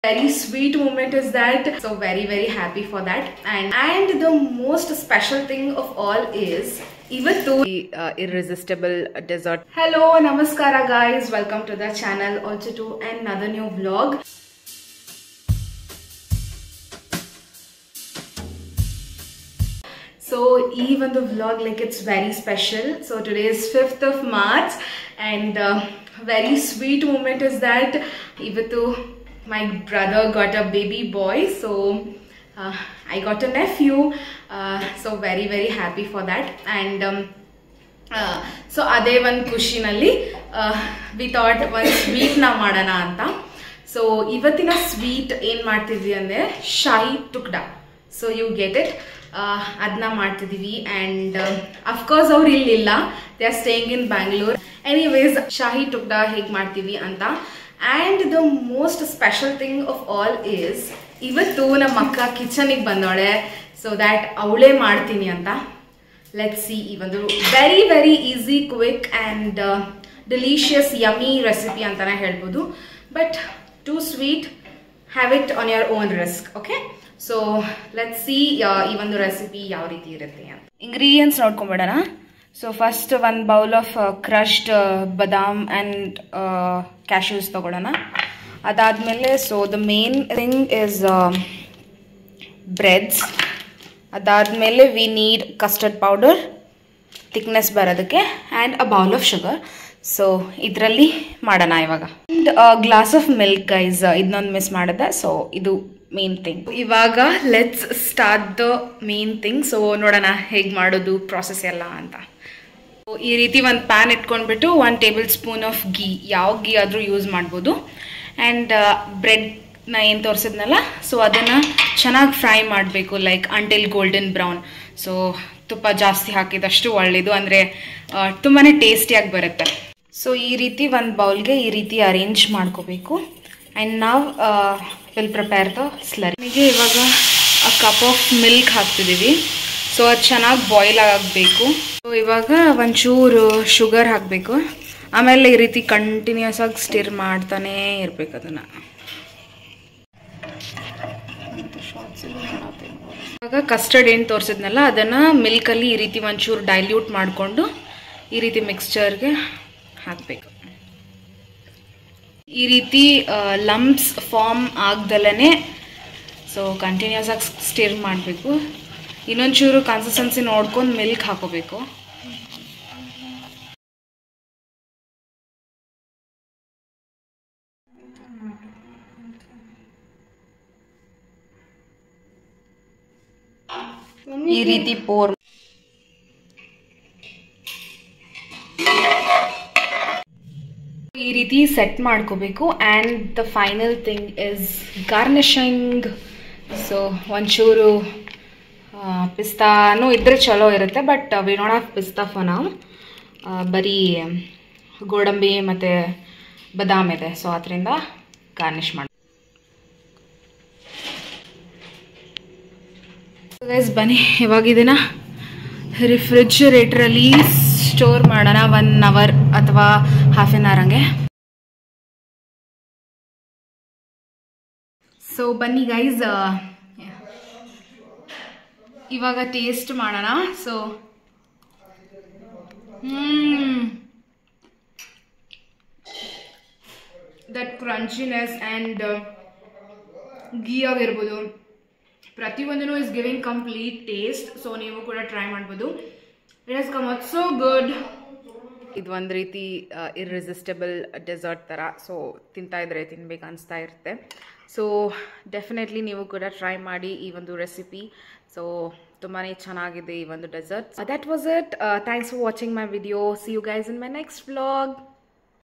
Very sweet moment is that, so very happy for that. And the most special thing of all is ಇವತ್ತು irresistible dessert. Hello, namaskara guys, welcome to the channel, also to another new vlog. So even the vlog, like, it's very special. So today is 5th of March and very sweet moment is that ಇವತ್ತು my brother got a baby boy, so I got a nephew, so very happy for that. And so ade one ಖುಷಿನಲ್ಲಿ we thought one sweet na ಮಾಡೋಣ ಅಂತ. So ಇವತ್ತಿನ sweet ಏನು ಮಾಡ್ತಿದ್ವಿ ಅಂದ್ರೆ ಶಾಹಿ ಟುಕ್ಡಾ. So you get it, ಅದನ್ನ ಮಾಡ್ತಿದೀವಿ. and of course ಅವ್ರು ಇಲ್ಲಿಲ್ಲ, they are staying in Bangalore. Anyways, ಶಾಹಿ ಟುಕ್ಡಾ ಹೇಗೆ ಮಾಡ್ತೀವಿ ಅಂತ. And the most special thing of all is ಇವತ್ತು ನಮ್ಮ ಅಕ್ಕ ಕಿಚನಿಗೆ ಬಂದೋಳೆ, so that ಅವಳೇ ಮಾಡ್ತೀನಿ ಅಂತ. Let's see ಈ ಒಂದು very easy, quick and delicious, yummy recipe ಅಂತಾನೆ ಹೇಳ್ಬೋದು. But too sweet, have it on your own risk. Okay, so let's see ಈ ಒಂದು ರೆಸಿಪಿ ಯಾವ ರೀತಿ ಇರುತ್ತೆ ಅಂತ. Ingredients ನೋಡ್ಕೊಂಡ್ಬಿಡೋಣ. So first one bowl of crushed badam and cashews ತಗೊಳ್ಳೋಣ. ಅದಾದ್ಮೇಲೆ so the main thing is breads. ಅದಾದ್ಮೇಲೆ we need custard powder, thickness ಬರೋದಕ್ಕೆ, and a bowl of sugar. So ಇದರಲ್ಲಿ ಮಾಡೋಣ ಇವಾಗ. and a glass of milk guys, ಇದನ್ನೊಂದು miss ಮಾಡಿದೆ. So ಇದು ಮೇನ್ ಥಿಂಗ್. ಇವಾಗ let's start the main thing. So ನೋಡೋಣ ಹೇಗೆ ಮಾಡೋದು ಪ್ರಾಸೆಸ್ ಎಲ್ಲ ಅಂತ. ಈ ರೀತಿ ಒಂದು ಪ್ಯಾನ್ ಇಟ್ಕೊಂಡ್ಬಿಟ್ಟು 1 ಟೇಬಲ್ ಸ್ಪೂನ್ ಆಫ್ ಗೀ, ಯಾವ ಗೀ ಆದರೂ ಯೂಸ್ ಮಾಡ್ಬೋದು. ಆ್ಯಂಡ್ ಬ್ರೆಡ್ನ ಏನು ತೋರಿಸಿದ್ನಲ್ಲ, ಸೊ ಅದನ್ನು ಚೆನ್ನಾಗಿ ಫ್ರೈ ಮಾಡಬೇಕು, like until golden brown. So ತುಪ್ಪ ಜಾಸ್ತಿ ಹಾಕಿದಷ್ಟು ಒಳ್ಳೆಯದು, ಅಂದರೆ ತುಂಬಾ ಟೇಸ್ಟಿಯಾಗಿ ಬರುತ್ತೆ. ಸೊ ಈ ರೀತಿ ಒಂದು ಬೌಲ್ಗೆ ಈ ರೀತಿ ಅರೇಂಜ್ ಮಾಡ್ಕೋಬೇಕು. ಆ್ಯಂಡ್ ನಾವು ವಿಲ್ ಪ್ರಿಪೇರ್ ದ ಸ್ಲರಿ. ನಿಮಗೆ ಇವಾಗ ಕಪ್ ಆಫ್ ಮಿಲ್ಕ್ ಹಾಕ್ತಿದ್ದೀವಿ. ಸೊ ಅದು ಚೆನ್ನಾಗಿ ಬಾಯ್ಲ್ ಆಗಬೇಕು. ಸೊ ಇವಾಗ ಒಂಚೂರು ಶುಗರ್ ಹಾಕಬೇಕು. ಆಮೇಲೆ ಈ ರೀತಿ ಕಂಟಿನ್ಯೂಸ್ ಆಗಿ ಸ್ಟಿರ್ ಮಾಡ್ತಾನೇ ಇರಬೇಕು ಅದನ್ನು. ಇವಾಗ ಕಸ್ಟರ್ಡ್ ಏನು ತೋರಿಸಿದ್ನಲ್ಲ ಅದನ್ನು ಮಿಲ್ಕಲ್ಲಿ ಈ ರೀತಿ ಒಂಚೂರು ಡೈಲ್ಯೂಟ್ ಮಾಡಿಕೊಂಡು ಈ ರೀತಿ ಮಿಕ್ಸ್ಚರ್ಗೆ ಹಾಕಬೇಕು. ಈ ರೀತಿ ಲಂಪ್ಸ್ ಫಾರ್ಮ್ ಆಗ್ದಲೇ ಸೊ ಕಂಟಿನ್ಯೂಸ್ ಆಗಿ ಸ್ಟಿರ್ ಮಾಡಬೇಕು. ಇನ್ನೊಂಚೂರು ಕನ್ಸಿಸ್ಟೆನ್ಸಿ ನೋಡ್ಕೊಂಡು ಮಿಲ್ಕ್ ಹಾಕೋಬೇಕು. ಈ ರೀತಿ ಪೋರ್ ಈ ರೀತಿ ಸೆಟ್ ಮಾಡ್ಕೋಬೇಕು. And the final thing is garnishing. So ಒಂಚೂರು ಪಿಸ್ತಾನು ಇದ್ರೆ ಚಲೋ ಇರುತ್ತೆ, ಬಟ್ ವಿ ನಾಟ್ ಹ್ಯಾವ್ ಪಿಸ್ತಾ ಫಾರ್ ನೌ. ಬರೀ ಗೋಡಂಬಿ ಮತ್ತು ಬಾದಾಮ್ ಇದೆ, ಸೊ ಅದರಿಂದ ಗಾರ್ನಿಷ್ ಮಾಡಿ. ಗೈಸ್ ಬನ್ನಿ ಇವಾಗ ಇದನ್ನು ರಿಫ್ರಿಜರೇಟ್ರಲ್ಲಿ ಸ್ಟೋರ್ ಮಾಡೋಣ 1 ಅವರ್ ಅಥವಾ ಹಾಫ್ ಆನ್ ಅವರ್ ಹಂಗೆ. ಸೊ ಬನ್ನಿ ಗೈಸ್ ಇವಾಗ ಟೇಸ್ಟ್ ಮಾಡೋಣ. So that crunchiness and ghee ಆಗಿರ್ಬೋದು, ಪ್ರತಿಯೊಂದೂ is giving complete taste. So ನೀವು ಕೂಡ ಟ್ರೈ ಮಾಡ್ಬೋದು. It has come out so good. ಇದು ಒಂದು ರೀತಿ ಇರ್ರೆಸಿಸ್ಟಬಲ್ ಡೆಸರ್ಟ್ ಥರ. ಸೊ ತಿಂತಾ ಇದ್ರೆ ತಿನ್ಬೇಕು ಅನಿಸ್ತಾ ಇರುತ್ತೆ. ಸೊ ಡೆಫಿನೆಟ್ಲಿ ನೀವು ಕೂಡ ಟ್ರೈ ಮಾಡಿ ಈ ಒಂದು ರೆಸಿಪಿ. ಸೊ ತುಂಬಾ ಚೆನ್ನಾಗಿದೆ ಈ ಒಂದು dessert. That was it. Thanks for watching my video. See you guys in my next vlog.